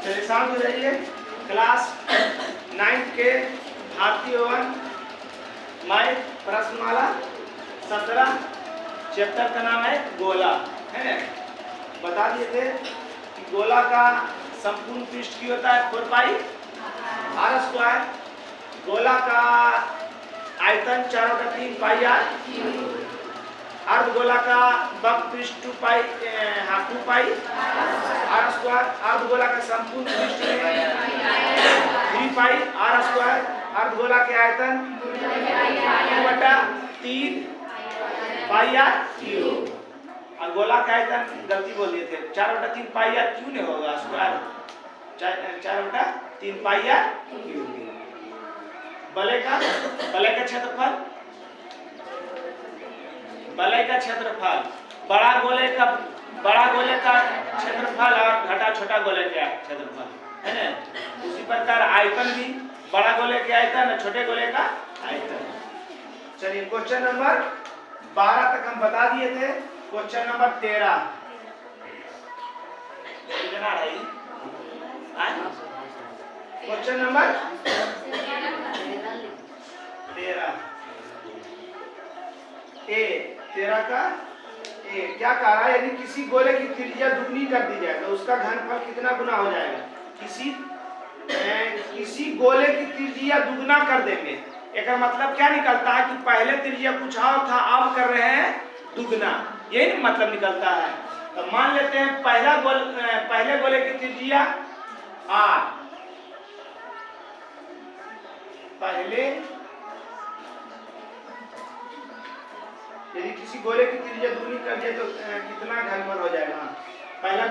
चलिए शांत हो जाइए। क्लास 9 के भारतीय वन माई प्रश्नमाला 17 चैप्टर का नाम है गोला, है ना। बता दिए थे कि गोला का संपूर्ण पृष्ठ की होता है 4 पाई आर स्क्वायर। गोला का आयतन 4/3 पाई आर। अर्धगोला का वक्र पृष्ठ 2 पाई आर स्क्वायर। अर्धगोला का संपूर्ण पृष्ठ 3 पाई आर स्क्वायर। अर्धगोला के आयतन 2/3 पाई आर क्यूब। और गोला का आयतन गलती बोल दिए थे 4/3 पाई आर क्यूब नहीं होगा स्क्वायर, 4/3 पाई आर क्यूब। बलय का क्षेत्रफल, बलय का क्षेत्रफल बड़ा गोले का क्षेत्रफल और घटा छोटा गोले का क्षेत्रफल, है ना। उसी प्रकार आयतन भी बड़ा गोले के आयतन और छोटे गोले का आयतन। चलिए क्वेश्चन नंबर 12 तक हम बता दिए थे। क्वेश्चन नंबर 13 क्वेश्चन नंबर 13 का ए क्या कह रहा है, यदि किसी गोले की त्रिज्या दुगनी कर दी जाए तो उसका घनफल कितना गुना हो जाएगा। किसी गोले की त्रिज्या दुगना कर देंगे, एक मतलब क्या निकलता है कि पहले त्रिज्या कुछ और था, अब कर रहे हैं दुगना, यही मतलब निकलता है। तो मान लेते हैं पहले गोले की त्रिज्या r, पहले यदि किसी गोले की त्रिज्या दुगनी कर दिए तो कितना घनफल हो जाएगा। पहला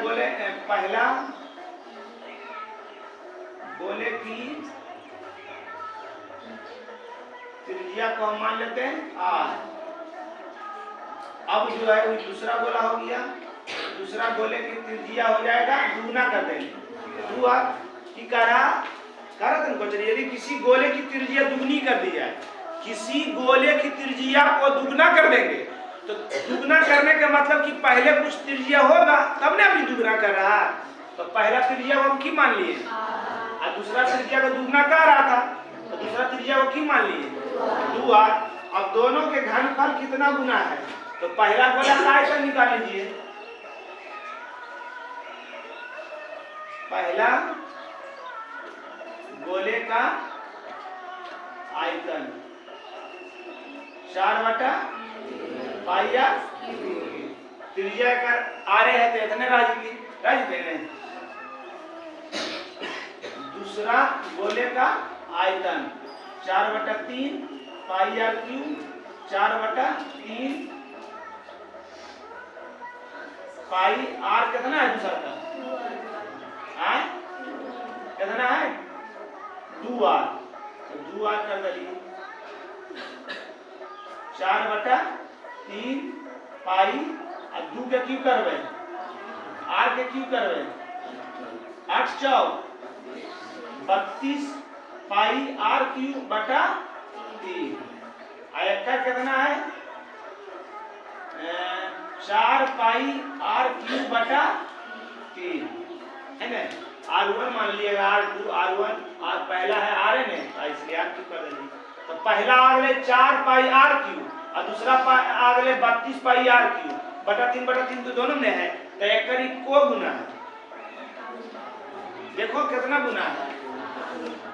गोले की त्रिज्या को हम मान लेते हैं r। अब जो है वो दूसरा गोला हो गया, दूसरा गोले की त्रिज्या हो जाएगा दुगना कर देंगे 2r। की कह रहा था यदि किसी गोले की त्रिज्या दुगनी कर दी जाए, किसी गोले की त्रिज्या को दुगना कर देंगे तो दुगना करने का मतलब कि पहले कुछ त्रिज्या होगा तब ने अभी दुगना कर रहा है। तो पहला त्रिज्या को हम की मान लिए और दूसरा त्रिज्या को दुगना कर रहा था तो दूसरा त्रिज्या को की मान लिए 2r। अब दोनों के घनफल कितना गुना है तो पहला गोला का आयतन निकाल लीजिए। पहला गोले का आयतन 4/पाई आर। त्रिज्या का आरे है तो इतने राजी देने। दूसरा गोले का आयतन 4/3 पाई आर क्यूब, 4/3 पाई आर कितना है दूसरा का कितना है 2r, तो 2r कर दिए 4/3 पाई और 2 के क्यों करवे r के क्यों करवे 8 चौक 32 पाई r क्यूब बटा 3। एक का कितना है 4 पाई r क्यूब बटा 3, है ना। r1 मान लिएगा, r2 r1 r पहला है r है ना, इसलिए r क्यूब कर देंगे। तो पहला अगले 4 पाई r क्यूब और दूसरा अगले 32 पाई r क्यूब बटा 3/3 तो दोनों में है, तो एक करीब को गुना है। देखो कितना गुना है,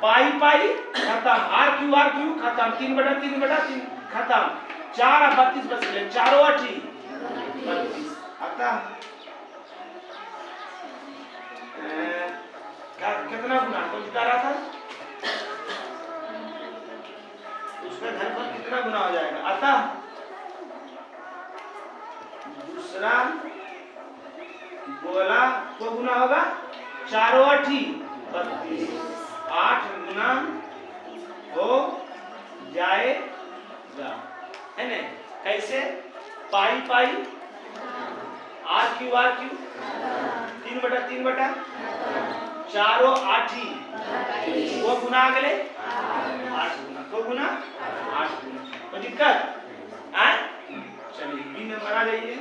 पाई पाई खत्म, r क्यूब खत्म, 3/3 खत्म, 4 और 32 बच गए, 4 और 32 आता कितना गुना तो दिखा रहा था, उसका घनफल कितना गुना हो जाएगा। अतः दूसरा गोला को गुना होगा 4 और 32, 8 गुना हो जाएगा, है ना। कैसे पाई पाई r क्यूब 3/3 बटा 4 और 8 वो गुना अगले 8 गुना को गुना 8 गुना, तो दिक्कत है। चलिए बी नंबर आ जाइए।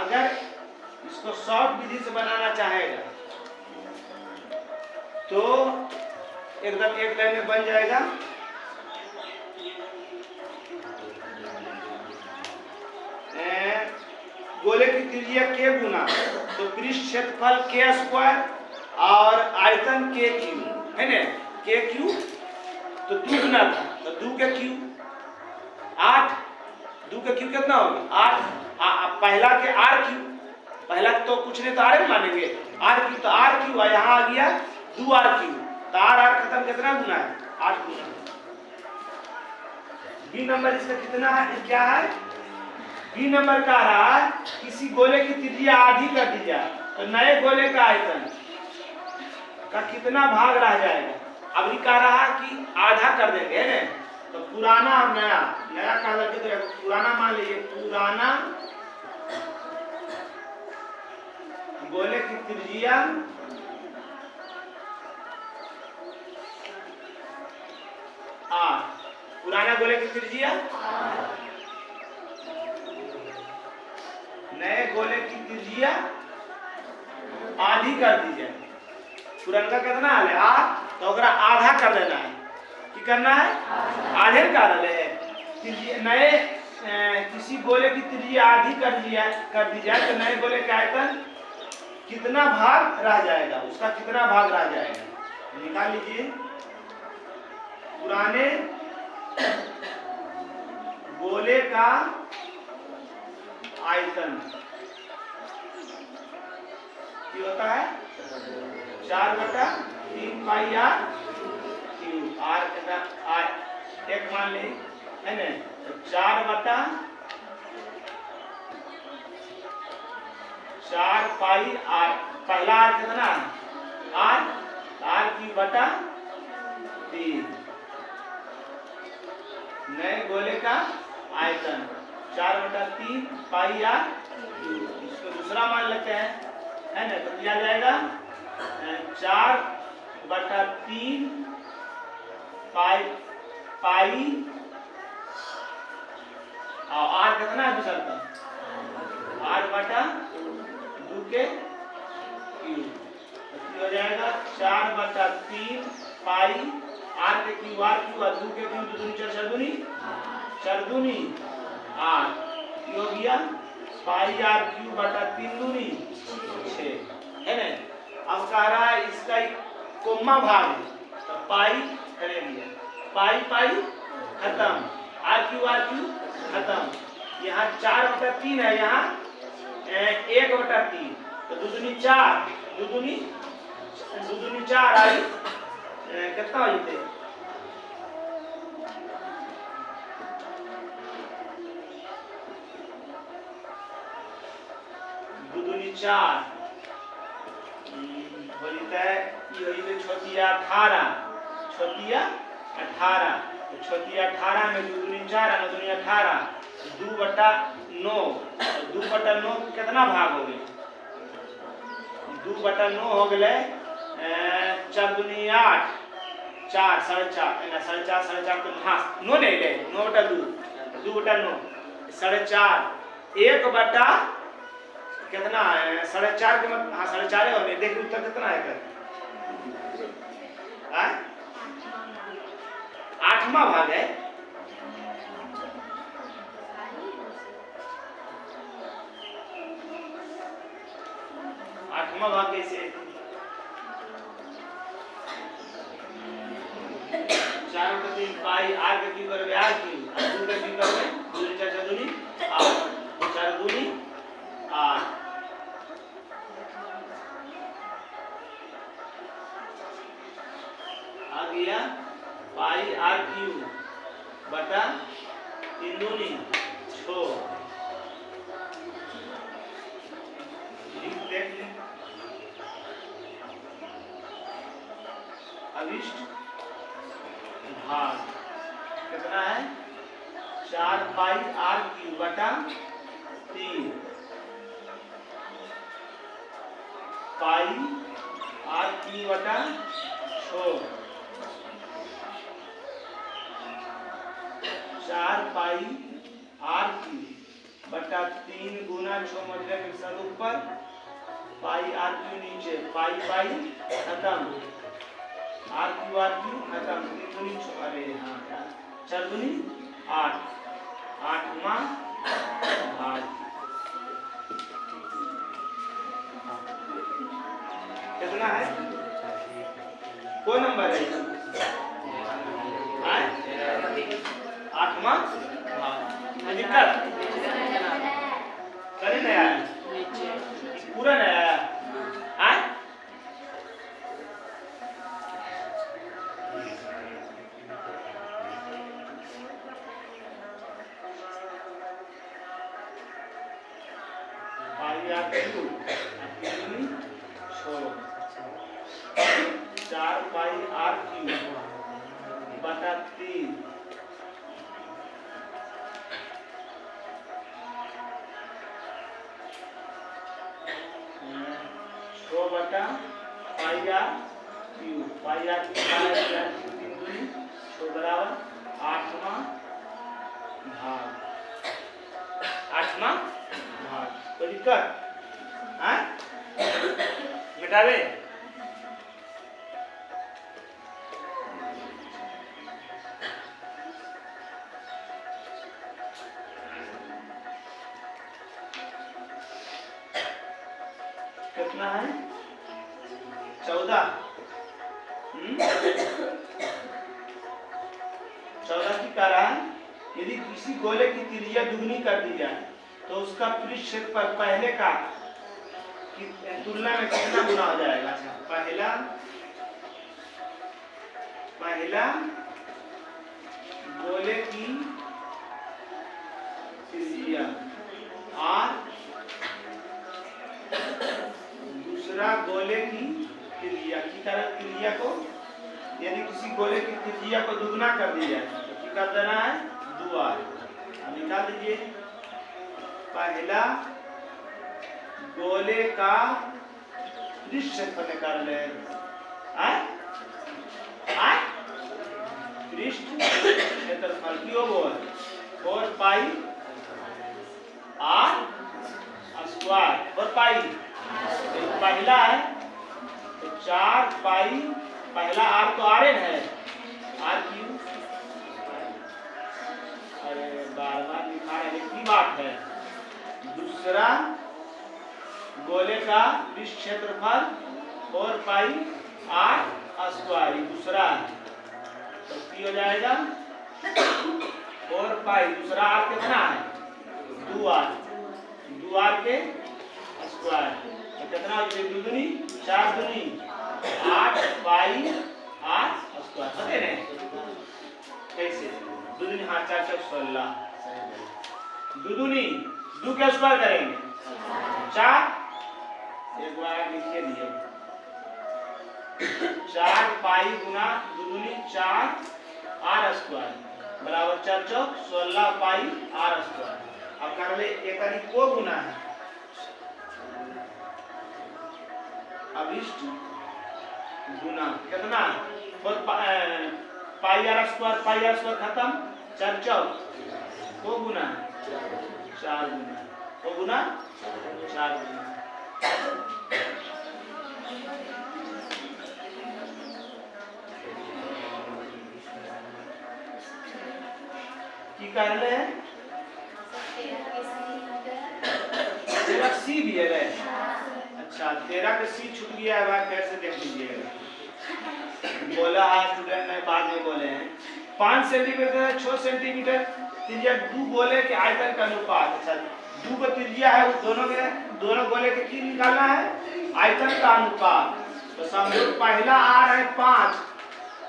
अगर इसको शॉर्ट विधि से बनाना चाहेगा तो एकदम एक लाइन में बन जाएगा। गोले की त्रिज्या के गुना तो पृष्ठ क्षेत्रफल के स्क्वायर और आयतन के क्यू है ना, के क्यू तो 2 गुना था तो 2 के क्यू 8, 2 के क्यू कितना होगा 8, पहला के आर क्यू, पहला तो कुछ नहीं तो आर मानेंगे आर क्यू, तो आर क्यू यहाँ आ गया 2 आर क्यू, तो आर खत्म कितना गुना है 8 गुना। बी नंबर इसका कितना है, क्या है बी नंबर का रहा किसी गोले की त्रिज्या आधी कर दी जाए तो नए गोले का आयतन का कितना भाग रह जाएगा। अब ये कह रहा कि आधा कर देंगे है ना, तो पुराना और नया, नया कहा करके तो पुराना मान लीजिए, पुराना गोले की त्रिज्या आर, पुराना गोले की त्रिज्या नए गोले की त्रिज्या आधी कर दी जाए। पुराना कितना है आर, तो आधा कर देना है, कि करना है आधे कर ले नए किसी गोले की त्रिज्या आधी कर दी जाए तो नए गोले का आयतन कितना भाग रह जाएगा, उसका कितना भाग रह जाएगा निकाल लीजिए। पुराने गोले का आयतन क्या होता है 4/3 पाई आर क्यूब, आर एक मान ले है ना, तो 4 पाई आर, पहला आर कितना आर क्यूब बटा 3, नए गोले का आयतन 4/3 पाई आर क्यूब, इसको दूसरा मान लेते हैं है ना, तो दिया जाएगा 4/3 पाई और आर कितना है दूसरा का r/2 के क्यूब, तो हो जाएगा 4/3 पाई आर के क्यूब आर क्यूब और 2 के क्यूब 2 4 दूनी आर हो गया पाई आर क्यूब बटा 3 दूनी 6 है ना। अब कह रहा है इसका कोम्मा भाग है तो पाई करेंगे, पाई खत्म, आर क्यूब खत्म, यहाँ 4/3 है, यहाँ 1/3 तो 2 दूनी 4, 2 दूनी 4 आई कितना हो जाते 2 दूनी 4 हो जाता है, ये हो छोटिया 18, तो छोटिया 18 में 2 दूनी 4 9 दूनी 18, 2/9, 2/9 कितना भाग हो गए 2/9 हो गए 4 दूनी 8, 4 4.5 तो हाँ 9 नहीं ले 9/2, 2/9 4.5 1 कितना है 4.5 के मतलब हाँ 4.5 होने, देखिए उत्तर कितना है कर 8वां भाग है। आठवां भाग कैसे 4/3 पाई आर के क्यूब करोगे आर क्यूब, 2 के क्यूब करोगे 2 4 दूनी 8, 4 दूनी 8, आ गया पाई आर क्यूब बटा 3 दूनी 6, देख लें अभिष्ट भाग कितना है 4 पाई आर क्यूब बटा 3 पाई आर क्यूब बटा 6, 4 पाई आर क्यूब बटा 3 गुना 6 मतलब एक साथ ऊपर पाई आर क्यू नीचे पाई पाई खत्म आर क्यू खत्म 3 दूनी 6 अरे हाँ 4 दूनी 8 8वां भाग कितना है कौन नंबर है 8वां भाग दिक्कत करे नया है पूरा नया है चार पाई आर क्यू बटा 3 6 बटा पाई आर क्यू 3 दूनी 6 बराबर 8वां भाग 8वां भाग तो दिक्कत मिटावे कितना है 14 14 की कह रहा है यदि किसी गोले की त्रिज्या दुगनी कर दी जाए तो उसका पृष्ठ क्षेत्रफल पहले का की तुलना में कितना गुना हो जाएगा अच्छा पहला गोले की त्रिज्या और दूसरा गोले की त्रिज्या की तरह त्रिज्या को यदि किसी गोले की त्रिज्या को दुगना कर दी जाए तो क्या कर देना है 2r निकाल दीजिए पहला गोले का पृष्ठ क्षेत्रफल निकाल ले पृष्ठ क्षेत्रफल की होगा 4 पाई r स्क्वायर 4 पाई पहला है तो 4 पाई पहला r तो r n है r क्यू अरे बार-बार लिखा है एक ही बात है दूसरा गोले का पृष्ठ क्षेत्रफल 4 पाई r स्क्वायर दूसरा तो की हो जाएगा 4 पाई दूसरा r कितना है 2r के स्क्वायर तो कितना हो जाएगा 2 दूनी 4 दूनी 8 पाई r स्क्वायर समझे नहीं कैसे 2 दूनी हाँ 4 4 16 2 दूनी 2 के स्क्वायर करेंगे 4 एक बार लिखिए दिए 4 पाई गुना 2 दूनी 4 r स्क्वायर बराबर 4 चौक 16 पाई r स्क्वायर अब कर ले एक अधिक को गुना है अभिष्ट गुना कितना पाई r स्क्वायर खत्म 4 चौक को गुना 4 गुना को गुना 4 गुना की कर ले तेरा सी भी है अच्छा तेरा का सी छूट गया है भाई कैसे देख लीजिएगा बोला है स्टूडेंट ने बाद में बोले हैं 5 सेंटीमीटर 6 सेंटीमीटर त्रिज्या 2 गोले के आयतन का अनुपात अच्छा 2 को त्रिज्या है दोनों गोले के की निकालना है आयतन का अनुपात तो समझो पहला r है 5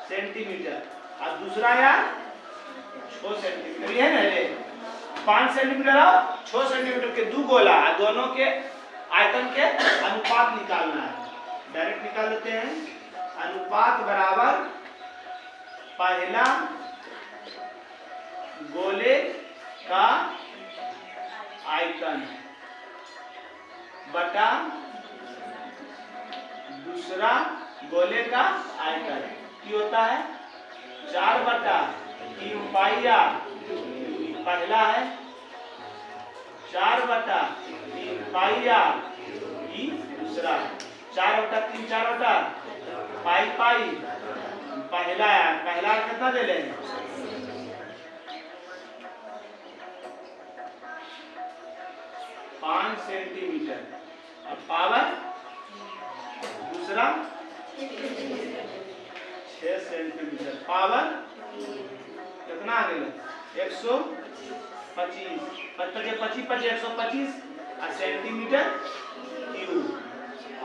सेंटीमीटर और दूसरा यार 6 सेंटीमीटर ये है ना रे 5 सेंटीमीटर और 6 सेंटीमीटर के 2 गोला है दोनों के आयतन के अनुपात निकालना है डायरेक्ट निकाल लेते हैं अनुपात बराबर पहला गोले का आयतन बटा दूसरा गोले का आयतन की होता है 4 बटा 3 पाई r पहला है 4/3 पाई आर ई दूसरा, 4/3 पाई पाई पहला आर, पहला आर कितना दे लें 5 सेंटीमीटर, और पावर दूसरा 6 सेंटीमीटर, पावर कितना आ गया 125, 25 125 सेंटीमीटर क्यूब,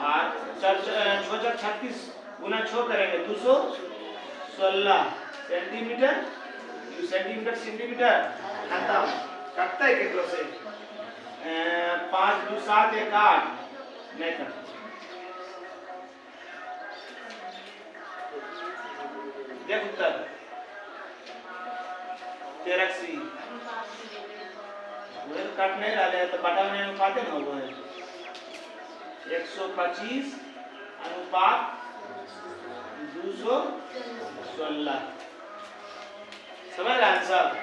और 36 गुना 6 करेंगे 216 सेंटीमीटर क्यूब, सेंटीमीटर खत्म, कटता है केकरो से 5 2 7 1 8 नहीं करता। देख उत्तर 83, काट नहीं रहा तो बटा में अनुपाते ना वो है 125 अनुपात 216, समझ रहे हैं सब?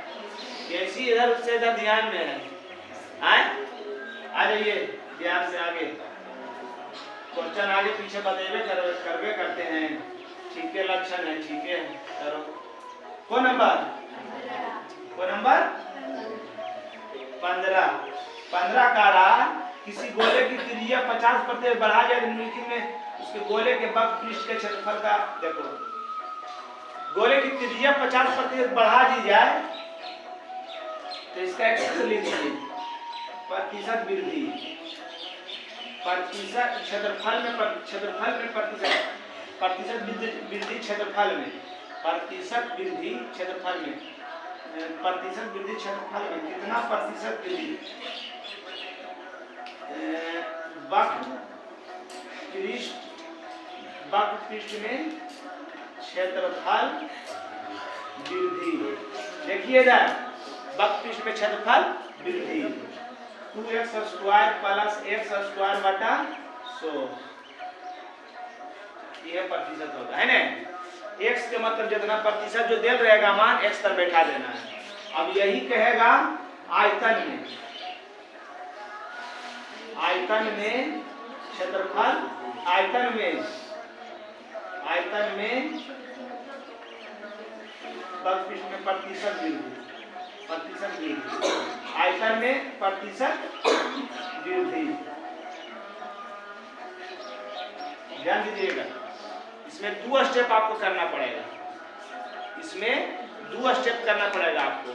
कैसी इधर उससे इधर ध्यान में है, आए आ जाइए ध्यान से आगे, क्वेश्चन आगे पीछे बतेबे करवे करते हैं, ठीक है लक्षण है, ठीक है करो। कौन नंबर 15 का रहा किसी गोले की त्रिज्या 50% बढ़ा जाए निम्नलिखित में उसके गोले के वक्र पृष्ठ के क्षेत्रफल का, देखो गोले की त्रिज्या 50% बढ़ा दी जाए तो इसका एक्स लिख दीजिए, प्रतिशत वृद्धि, प्रतिशत क्षेत्रफल में प्रतिशत वृद्धि क्षेत्रफल में, प्रतिशत वृद्धि क्षेत्रफल में, प्रतिशत वृद्धि क्षेत्रफल में कितना प्रतिशत वृद्धि, वक्र पृष्ठ में क्षेत्रफल वृद्धि, देखिए इधर वक्र पृष्ठ में क्षेत्रफल वृद्धि 2x² प्लस x² बटा 100, यह प्रतिशत होगा है ना, x के मतलब जितना प्रतिशत जो दे रहेगा मान x पर बैठा देना है। अब यही कहेगा आयतन में क्षेत्रफल, आयतन में वक्र पृष्ठ में प्रतिशत वृद्धि, आयतन में प्रतिशत वृद्धि, ध्यान दीजिएगा इसमें 2 स्टेप आपको करना पड़ेगा, इसमें 2 स्टेप करना पड़ेगा आपको,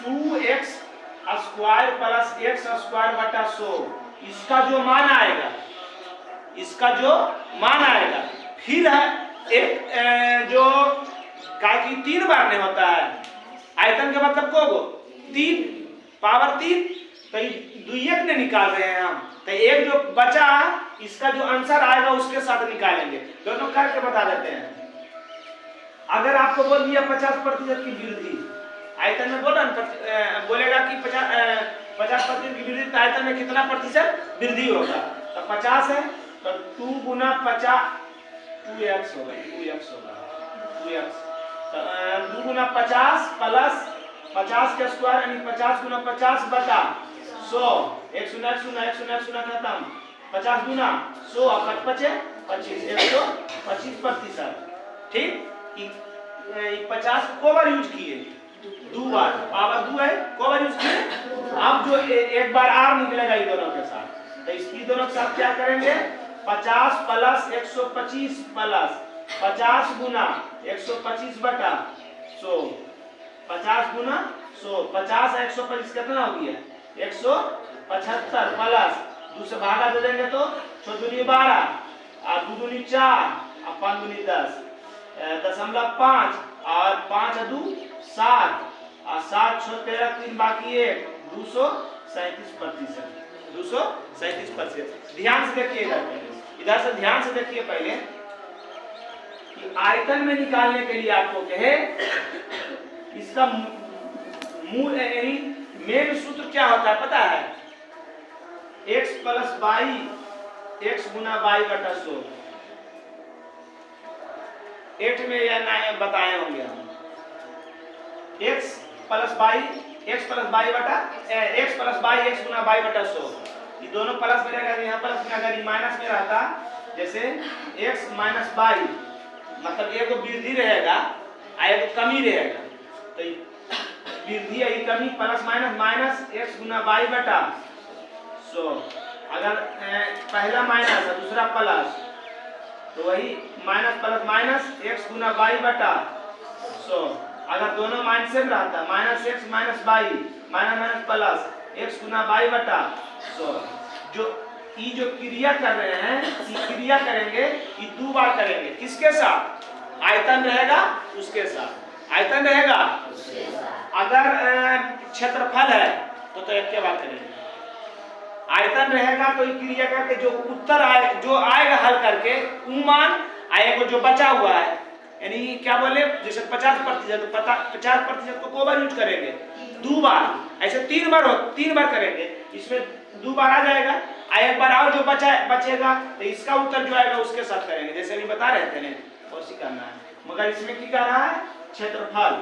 2x² प्लस x² बटा 100, इसका जो मान आएगा, फिर है एक जो का कि 3 बार नहीं होता है, आयतन का मतलब को 3 पावर 3, तो 2 ने निकाल रहे हैं हम, तो एक जो बचा इसका जो आंसर आएगा उसके साथ निकालेंगे, दोनों करके बता देते हैं। अगर आपको बोल दिया 50% की वृद्धि, आयतन में बोलेगा कि 50% की वृद्धि, तो आयतन में कितना प्रतिशत वृद्धि होगा, तो 50 है तो 2 गुना 50 2x होगा, 2x, तो 2 गुना 50 प्लस 50 के स्क्वायर यानी 50 गुना 50 बटा 100, 1 0 खत्म, 50 गुना 100 और 25 125%, ठीक। 50 को बार यूज किए 2 बार, पावर 2 है को बार यूज किए, अब जो एक बार आर निकलेगा ये दोनों के साथ, तो इसकी दोनों के साथ क्या करेंगे 50 प्लस 125 प्लस 50 गुना 125 बटा 100, 50 गुना 100, 50 है 125 कितना हो गया 175 प्लस 2 से भागा दे देंगे तो 6 दूनी 12 और 2 दूनी 4 और 5 दूनी 10, 0.5 और 5 2 7 और 7 6 13 3 बाकी 1 237%, 237%। ध्यान से देखिएगा, इधर से ध्यान से देखिए पहले कि आयतन में निकालने के लिए आपको कहे इसका मूल यानी मेन सूत्र क्या होता है पता है, x प्लस वाई, x गुना वाई बटा 100, 8 में या 9 बताए होंगे हम, x plus y x plus y बटा एक्स प्लस बाई एक्स गुना बाई बटा 100। ये दोनों प्लस में रहेगा, यहाँ प्लस में अगर ये माइनस में रहता जैसे एक्स माइनस बाई, मतलब एक वृद्धि रहेगा और एक कमी रहेगा, तो वृद्धि है कमी प्लस माइनस माइनस एक्स गुना बाई बटा 100। अगर पहला माइनस है दूसरा प्लस, तो वही माइनस प्लस माइनस एक्स गुना बाई बटा 100। अगर दोनों माइनस में रहता minus x minus by minus minus plus x गुना बाई बटा 100। जो क्रिया कर रहे हैं, ये क्रिया करेंगे, ये 2 बार करेंगे। किसके साथ? आयतन रहेगा उसके साथ, आयतन रहेगा। अगर क्षेत्रफल है तो एक के बार करेंगे। आयतन रहेगा तो ये क्रिया करके जो उत्तर आए, जो आएगा हल करके वो मान आएगा, जो बचा हुआ है यानी क्या बोले, जैसे 50% तो 50% को 2 बार यूज करेंगे, 2 बार, ऐसे 3 बार करेंगे, इसमें 2 बार आ जाएगा। एक बार और जो बचेगा तो इसका उत्तर जो आएगा उसके साथ करेंगे, जैसे अभी बता रहे थे ना वैसे करना है। मगर इसमें क्या कर रहा है? क्षेत्रफल,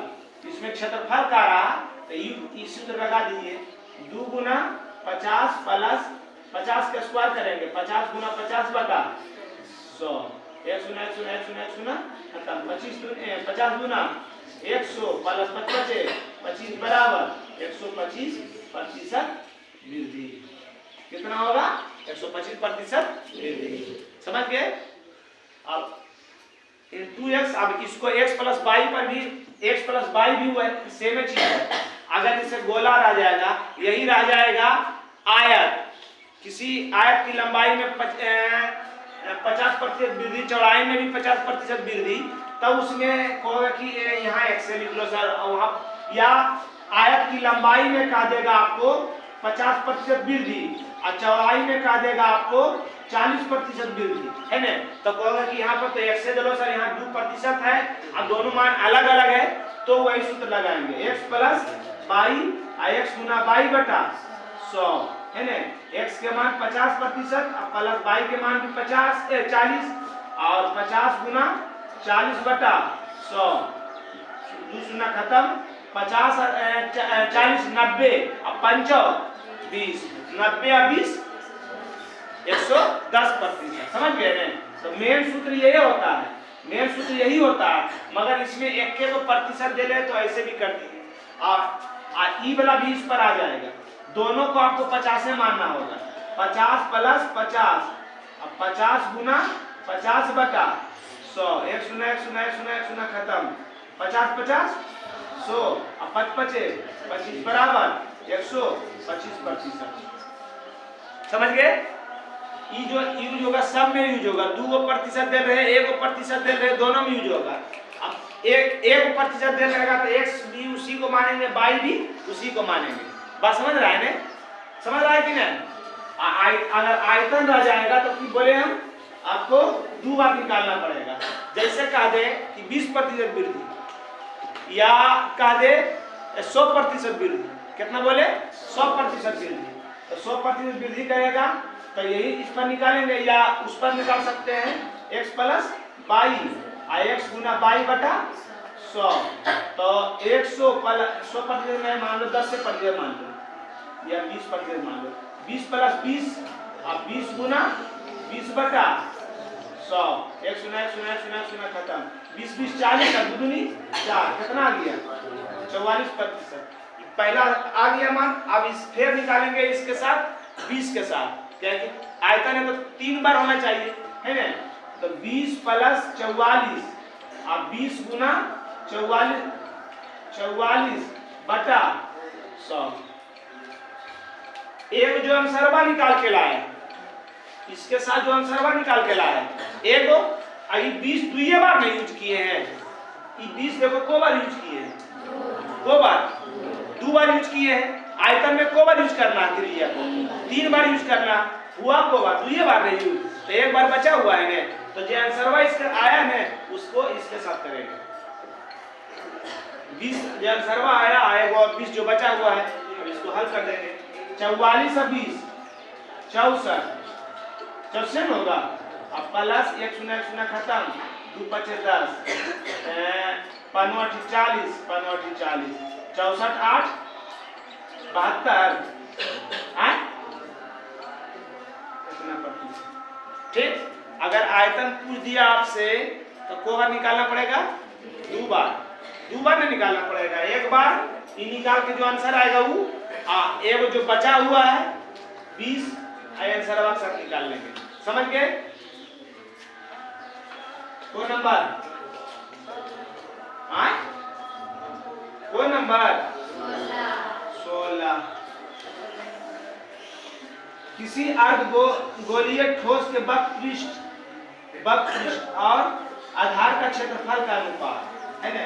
इसमें क्षेत्रफल का रहा तो इस सूत्र लगा दीजिए, 2 गुना 50 प्लस 50 का स्क्वायर करेंगे, 50 गुना 50 बटा 100, 1 सुना 1 सुना 1 सुना 1 सुना खत्म। 50 गुना 100 प्लस 25 बराबर 125% वृद्धि। कितना होगा? 125% वृद्धि। समझ गए? अब इंटू एक्स, अब इसको एक्स प्लस बाई पर भी, एक्स प्लस बाई भी हुआ है, सेम चीज है। अगर इसे गोला रह जाएगा, यही रह जाएगा आयत, किसी आयत की लंबाई में 50% वृद्धि, चौड़ाई में भी 50% वृद्धि, तब उसमें कहोगे कि यहाँ एक्स से लिख लो सर, वहाँ या आयत की लंबाई में कह देगा आपको 50% वृद्धि और चौड़ाई में कह देगा आपको 40% वृद्धि, है ना। तो कहोगे कि यहाँ पर तो एक्स से चलो सर, यहाँ 2% है और दोनों मान अलग अलग है, तो वही सूत्र लगाएंगे, एक्स प्लस बाई और एक्स गुना बाई बटा 100, है ना। एक्स के मान 50% और प्लस बाई के मान भी 40 और 50 गुना 40 बटा 100, 2 शून्य खत्म, 50 40 90 और 5 20, 90 और 20 110%। समझ गए ना? तो मेन सूत्र यही होता है, मेन सूत्र यही होता है। मगर इसमें 1% दे ले तो ऐसे भी कर दीजिए, और ई वाला भी इस पर आ जाएगा। दोनों को आपको 50 से मानना होगा, 50 प्लस 50 और 50 गुना 50 बटा 100, 1 सुना 1 सुना 1 सुना 1 सुना खत्म, 50 50 100 और 25 25 बराबर 125%। समझ गए? ये जो यूज होगा सब में यूज होगा, 2% दे रहे, 1% दे रहे, दोनों में यूज होगा। अब 1% दे रहेगा तो एक्स भी उसी को मानेंगे, बाई भी उसी को मानेंगे। बात समझ रहा है ना? समझ रहा है कि नहीं? अगर आयतन रह जाएगा तो फिर बोले हम आपको 2 बार निकालना पड़ेगा। जैसे कह दे कि 20% वृद्धि या कह दे 100% वृद्धि, कितना बोले? 100% वृद्धि, तो 100% वृद्धि करेगा तो यही इस पर निकालेंगे या उस पर निकाल सकते हैं, एक्स प्लस बाई और एक्स गुना बाई बटा 100, तो 100% में मान लो 10% मान लो या 20% मान लो, 20 प्लस 20 और 20 गुना 20 बटा 100, 1 सुना 1 सुना 1 सुना 1 सुना खत्म, 20 20 40 का दूनी 4, कितना आ गया? 44%। पहला आ गया मान। अब इस फिर निकालेंगे इसके साथ 20 के साथ, क्या कि आयतन है तो 3 बार होना चाहिए, है ना। तो 20 प्लस 44 और 20 गुना 44 बटा 100। एक जो हम सरवा निकाल के लाए, इसके साथ जो हम सरवा निकाल के लाए, एक 20 दुइये बार नहीं यूज किए हैं, ये 20 देखो को बार यूज किए हैं, 2 बार यूज किए हैं। आयतन में को बार यूज करना है, क्रिया को 3 बार यूज करना हुआ, को बार दुइये बार नहीं यूज, तो 1 बार बचा हुआ है ना, तो जो आंसरवा इसका आया है उसको इसके साथ करेंगे। 20 जो आंसरवा आया आएगा और 20 जो बचा हुआ है अब इसको हल कर देंगे। 44 और 20 64 होगा। अब प्लस 1 सुना खत्म, 2 5 10, 5 8 40, 5 8 40, 64 8 72 इतना प्रतिशत। ठीक, अगर आयतन पूछ दिया आपसे तो को बार निकालना पड़ेगा? 2 बार। 2 बार नहीं निकालना पड़ेगा, एक बार ये निकाल के जो आंसर आएगा वो एक जो बचा हुआ है 20 आंसर आप सब निकाल लेंगे। समझ गए? को नंबर को नंबर 16। किसी अर्धगोलीय ठोस के वक्र पृष्ठ और आधार का क्षेत्रफल का अनुपात है ना,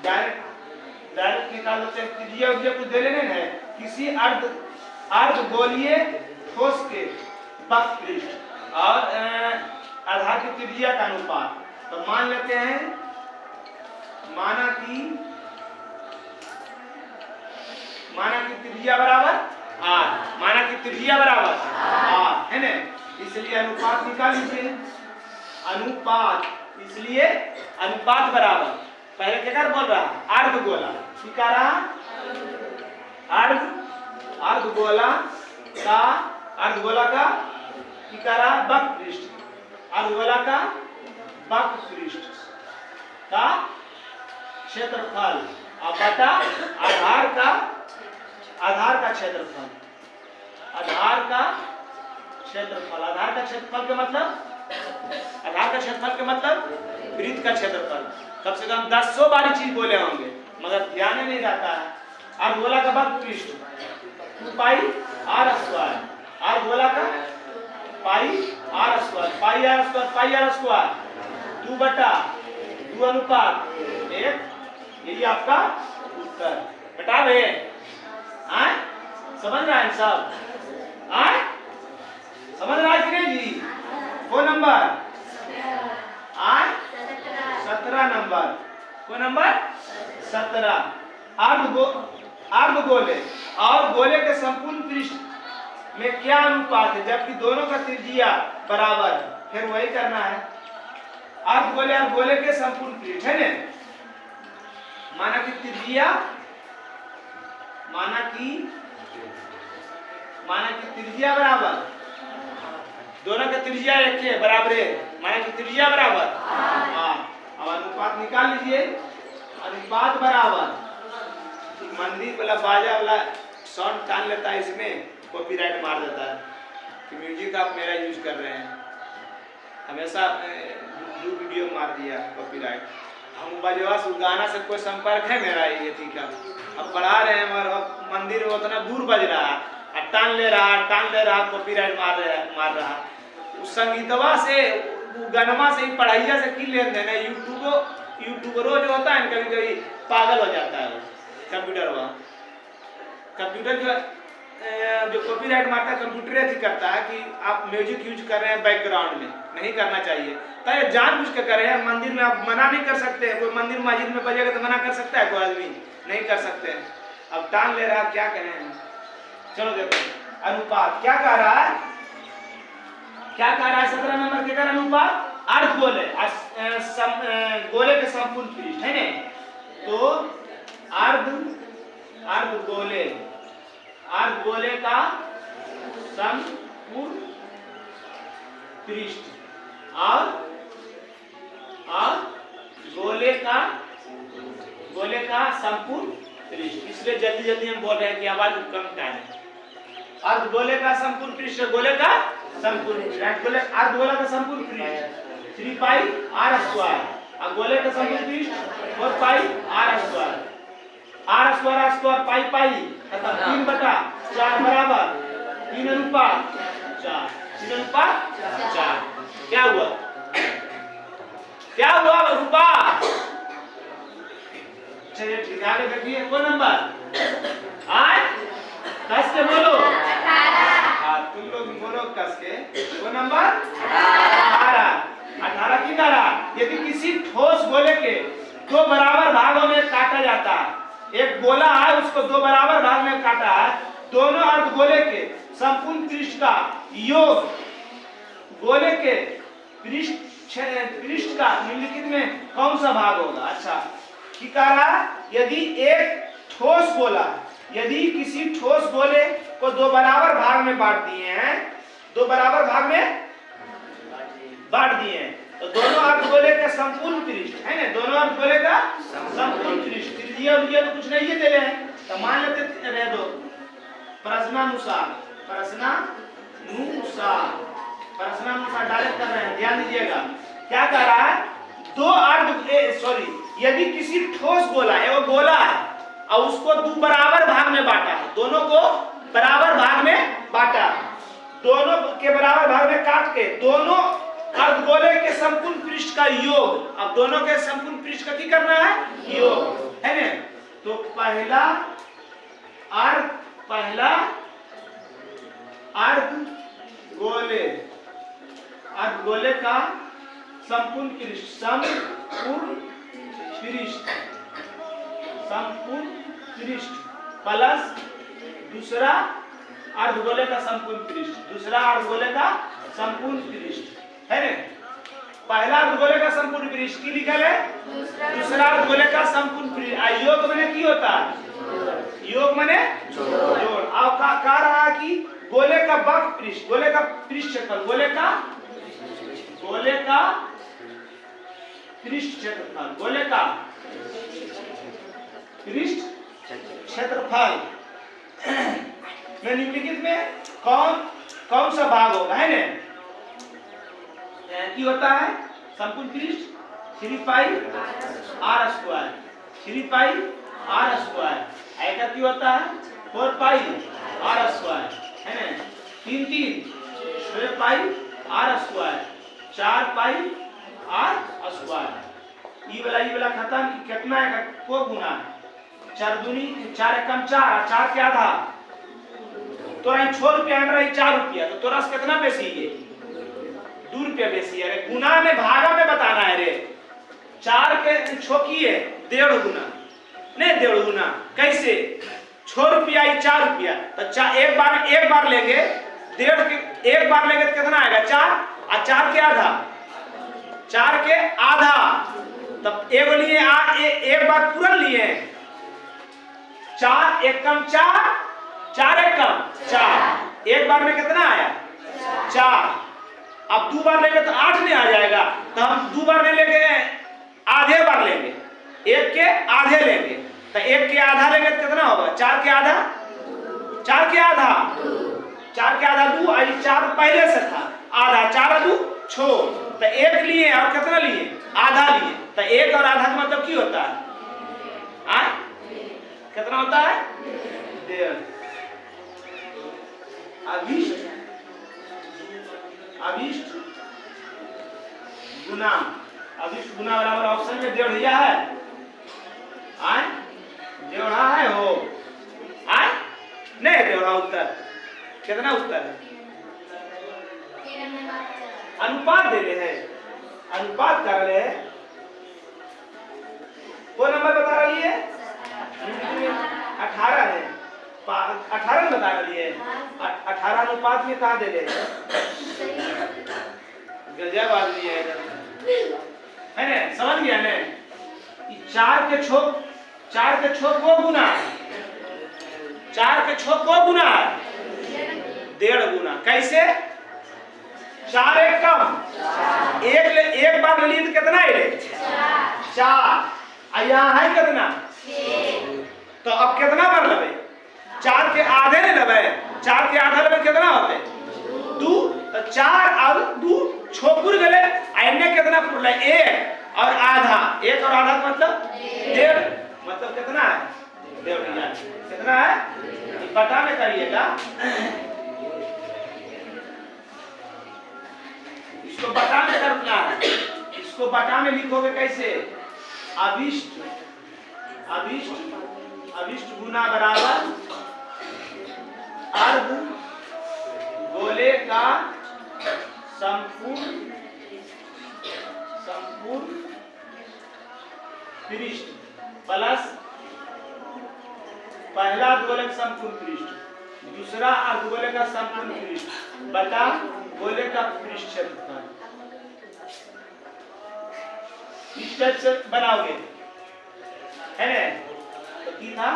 डायरेक्ट निकाल लेते हैं। त्रिज्या कुछ दे लेने हैं। किसी अर्धगोलीय ठोस के वक्र पृष्ठ और आधार की त्रिज्या का अनुपात, तो मान लेते हैं माना की त्रिज्या बराबर r, माना की त्रिज्या बराबर r है ना, इसलिए अनुपात निकाल लीजिए। अनुपात, इसलिए अनुपात बराबर, पहले क्या कर बोल रहा है? अर्धगोला, क्या कह रहा? अर्धगोला का क्या कह रहा? वक्र पृष्ठ, अर्धगोला का वक्र पृष्ठ का क्षेत्रफल और बटा आधार का क्षेत्रफल, आधार का क्षेत्रफल का मतलब वृत्त का क्षेत्रफल। कम से कम 100 बारी चीज बोले होंगे मगर ध्यान नहीं रहता है। अर्धगोला का वक्र पृष्ठ 2 पाई r स्क्वायर, अर्धगोला का पाई r स्क्वायर 2 बटा 2 अनुपात 1, यही आपका उत्तर। बेटा भे समझ रहा है सब? समझ रहा है कि नहीं जी? वो नंबर 17 नंबर, वो नंबर 17। अर्धगोले और गोले के संपूर्ण पृष्ठ में क्या अनुपात है जबकि दोनों का त्रिज्या बराबर है? फिर वही करना है। अर्धगोले और गोले के संपूर्ण पृष्ठ है ना, माना की त्रिज्या बराबर, दोनों का त्रिज्या एक है, बराबर है, माना की त्रिज्या बराबर अब अनुपात निकाल लीजिए। अनुपात बराबर, मंदिर वाला बाजा वाला साउंड कान लेता है, इसमें कॉपीराइट मार देता है कि म्यूजिक आप मेरा यूज कर रहे हैं। हमेशा दो वीडियो मार दिया कॉपीराइट। हम बजवा से गाना से कोई संपर्क है मेरा ये ठीक है, अब पढ़ा रहे हैं मगर अब मंदिर में उतना दूर बज रहा है, टान ले रहा कॉपीराइट मार रहा। उस संगीतवा से गनमा से पढ़ाइया से की लेन देना। यूट्यूबरों जो होता है कभी कभी पागल हो जाता है। कंप्यूटर जो कॉपीराइट मारता है कंप्यूटर ऐसी करता है कि आप म्यूजिक यूज कर रहे हैं बैकग्राउंड में, नहीं करना चाहिए। तो ये जानबूझ के कर रहे हैं। मंदिर में आप मना नहीं कर सकते, कोई मंदिर मस्जिद में बजेगा तो मना कर सकता है कोई आदमी? नहीं कर सकते। अब टान ले रहा, क्या करें? चलो देखो अनुपात क्या कह रहा है, 17 नंबर के कारण अनुपात अर्धगोले गोले के संपूर्ण पृष्ठ है ना, तो अर्धगोले का संपूर्ण पृष्ठ और गोले का संपूर्ण पृष्ठ। इसलिए जल्दी हम बोल रहे हैं कि आवाज कम करें। अर्धगोले का संपूर्ण पृष्ठ, गोले का संपूर्ण पृष्ठ, अर्धगोला का संपूर्ण पृष्ठ 3 पाई r स्क्वायर और गोले का संपूर्ण पृष्ठ 4 पाई r square. r square pi तथा 3 बटा 4 बराबर 3 अनुपात 4। क्या हुआ रूपा? चलिए ठीक है, आगे देखिए। वो नंबर कस के बोलो, तुम लोग बोलो कस के। वो नंबर 18 की कह रहा, यदि किसी ठोस गोले के 2 बराबर भागों में काटा जाता है, एक गोला है उसको 2 बराबर भाग में काटा है, दोनों अर्धगोले के संपूर्ण पृष्ठ का योग गोले के पृष्ठ का निम्नलिखित में कौन सा भाग होगा? अच्छा, कि कह रहा यदि एक ठोस गोला, यदि किसी ठोस गोले को दो बराबर भाग में बांट दिए हैं, दो बराबर भाग में बांट दिए हैं, तो दोनों अर्धगोले का संपूर्ण पृष्ठ है ना, दोनों अर्धगोले का संपूर्ण पृष्ठ, त्रिज्या उज्या तो कुछ नहीं है दे रहे हैं, तो मान लेते रह दो प्रश्नानुसार, प्रश्नानुसार डायरेक्ट कर रहे हैं, ध्यान दीजिएगा क्या कह रहा है, यदि किसी ठोस गोला है, वो गोला है और उसको दो बराबर भाग में बांटा है, दोनों को बराबर भाग में बांटा, दोनों के बराबर भाग में काट के दोनों अर्धगोले के संपूर्ण पृष्ठ का योग, अब दोनों के संपूर्ण पृष्ठ का क्या करना है, योग है ना। तो पहला अर्धगोले का संपूर्ण पृष्ठ प्लस दूसरा अर्धगोले का संपूर्ण पृष्ठ, दूसरा अर्धगोले का संपूर्ण पृष्ठ है ना। पहला अर्धगोले का संपूर्ण पृष्ठ की लिखा है, दूसरा अर्धगोले का संपूर्ण पृष्ठ, योग माने की होता है, योग माने जोड़। अब कह रहा है कि गोले का वक्र पृष्ठ, गोले का पृष्ठ क्षेत्रफल, गोले का पृष्ठ क्षेत्रफल, गोले का पृष्ठ क्षेत्रफल में निम्नलिखित में कौन सा भाग होगा है ना, की होता है संपूर्ण पृष्ठ 3 पाई r स्क्वायर, 3 पाई r स्क्वायर, ऐसा की होता है 4 पाई r स्क्वायर है ना, 6 पाई r स्क्वायर, 4 पाई r स्क्वायर, ये वाला खत्म, कितना है को गुना है, 4 दूनी 4 एकम 4, 4 के आधा, तोरा 6 रुपया हमरा 4 रुपया, तो तोरा से कितना बेसी है, 2 रुपया बेसी है रे, गुना में भागा में बताना है रे, 4 के छोकिए 1.5 गुना, नहीं 1.5 गुना कैसे, 6 रुपया 4 रुपया, तो एक बार लेंगे, 1.5 के एक बार लेंगे तो कितना आएगा 4, और 4 के आधा, 4 के आधा, तब एगो लिए एक बार पूरा लिए 4 एकम 4, 4 एकम 4, एक बार में कितना आया 4, अब 2 बार लेंगे तो 8 नहीं आ जाएगा, तो हम 2 बार नहीं लेंगे, आधे बार लेंगे, 1 के आधे लेंगे, तो 1 के आधा लेंगे तो कितना होगा 4 के आधा, 4 के आधा 2, और 4 पहले से था, आधा 4 2 6, तो 1 लिए और कितना लिए आधा लिए, तो 1 और आधा का मतलब क्या होता है, कितना होता है 1.5, अभिष्ट गुना बराबर ऑप्शन में 1.5 दिया है, आए 1.5 है हो, आए नहीं 1.5 उत्तर, कितना उत्तर है, अनुपात दे रहे हैं, अनुपात कर रहे हैं, वो नंबर बता रही है 18 है, 18 बता रही है, 18 अनुपात में कहा दे रहे हैं, गजब आदमी है ना, समझ गया ना, 4 के छोक वो गुना, 4 के छोक वो गुना 1.5 गुना, कैसे 4 एक कम, एक बार ले तो कितना है 4, यहाँ है कितना, तो अब कितना बार लेवे, 4 के आधे ने लेवे, 4 के आधा लेवे कितना होते 2, तो 4 और 2 छोपुर गले, आइने कितना पुरले 1 और आधा, 1 और आधा का मतलब 1.5, मतलब कितना है 1.5, कितना है बटा में करिएगा, इसको बटा में करना है, इसको बटा में लिखोगे कैसे, अभिष्ट गुना बराबर अर्ध गोले का संपूर्ण पृष्ठ प्लस पहला अर्धगोले का संपूर्ण पृष्ठ, दूसरा अर्धगोले का संपूर्ण पृष्ठ बटा गोले का पृष्ठ क्षेत्रफल, इस टाइप से बनाओगे है ना, तो की था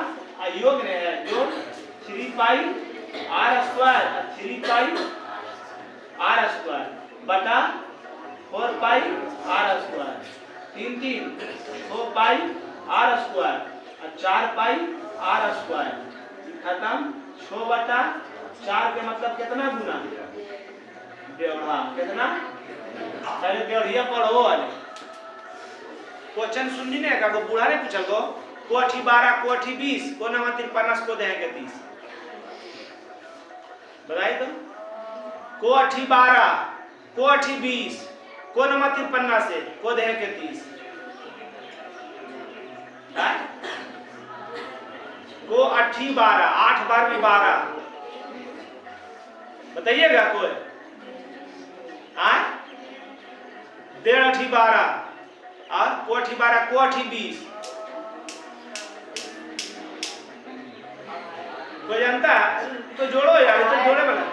योग ने है जो 3 pi R square 3 pi R square बटा 4 pi R square 3 4 pi R square और 4 पाई आर स्क्वायर खत्म 6 बटा 4 के मतलब कितना गुना डेढ़ा कितना पहले डेढ़िया पढ़ो वाले क्वेश्चन सुननी नहीं का बूढ़ा ने पूछल को 12 को 20 को नवा 53 को देंगे 30 बताइए तो को 12 को 20 को नवा 53 से को देंगे 30 को 12 8 बार में 12 बताइएगा कोई डेढ़ 12 और को 12 को 20 कोई जानता तो जोड़ो यार तो जोड़े वाला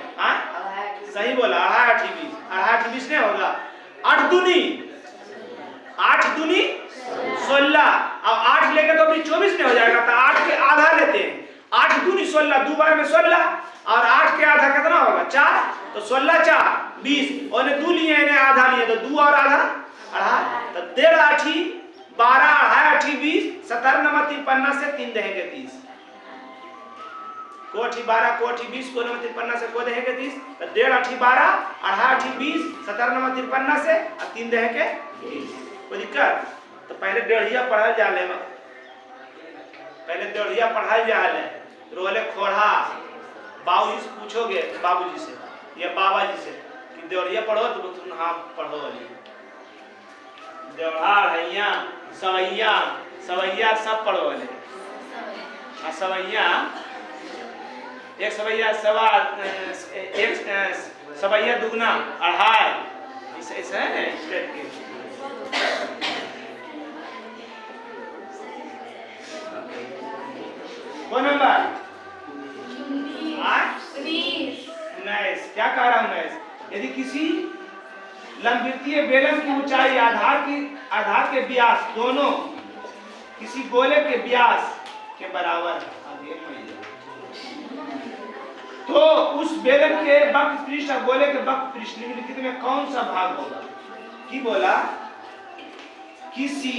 सही बोला 8 20 नहीं होगा 8 दूनी 16 अब 8 लेके तो अभी 24 नहीं हो जाएगा तो 8 के आधा लेते हैं 8 दूनी 16 दो बार में 16 और 8 के आधा कितना होगा 4 तो 16 4 20 और 2 लिए इन्हें आधा लिए तो 2 और आधा तो 1.5 8 12 8 20 17 नंबर 53 से 3 देंगे 30 को 12 को 20 को नंबर 53 से को देंगे 30 तो 1.5 12 8 20 17 नंबर 53 से और 3 देंगे 30 कोई दिक्कत तो पहले डेढ़िया पढ़ल जाले पहले डेढ़िया पढ़ल जाले रोले खोड़ा बाबूजी से पूछोगे बाबूजी से या बाबा जी से कि डेढ़िया पढ़ो तो तुम हाँ पढ़ो वाली देवढ़ा हैया सवैया सब पढ़ो वाले सवैया एक सवैया सवा एक सवैया दुगना 2.5 ऐसे है ना स्टेट के कौन नंबर 19 क्या कह रहा हूं 19 यदि किसी लंबवृत्तीय बेलन की ऊंचाई आधार के व्यास दोनों किसी गोले के व्यास के बराबर तो उस बेलन के वक्र पृष्ठ और गोले के वक्र पृष्ठ निम्नलिखित में कौन सा भाग होगा की बोला किसी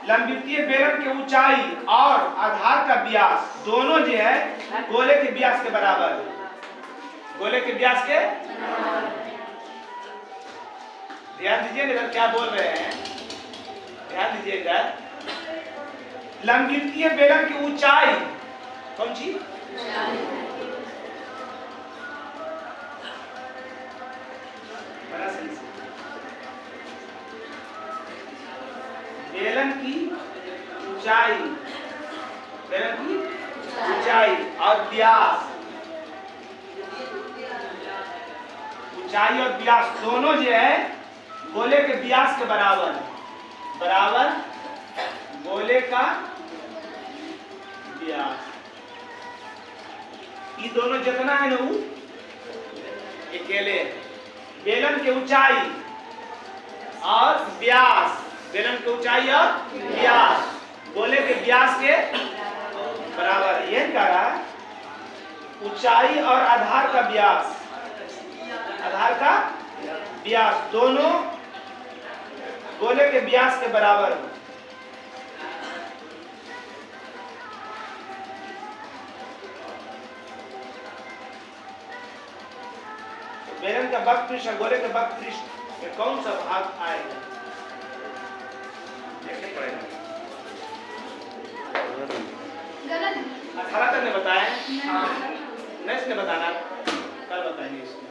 लंबवृत्तीय बेलन की ऊंचाई और आधार का व्यास दोनों जो है गोले के व्यास के बराबर गोले के व्यास के ध्यान दीजिएगा क्या बोल रहे हैं ध्यान दीजिएगा लंबवृत्तीय बेलन की ऊंचाई कौन सी बेलन की ऊंचाई और व्यास ऊंचाई और व्यास दोनों जो है गोले के व्यास के बराबर गोले का व्यास ये दोनों जितना है ना वो अकेले बेलन की ऊंचाई और व्यास बेलन की ऊंचाई और व्यास गोले के व्यास के बराबर यह कह रहा है ऊंचाई और आधार का व्यास दोनों गोले के व्यास के बराबर हो बेलन का वक्र पृष्ठ और गोले के वक्र पृष्ठ में कौन सा भाग आएगा देखने पड़ेगा 18 तक ने बताया नहीं इसने बताना कल बताएंगे इसको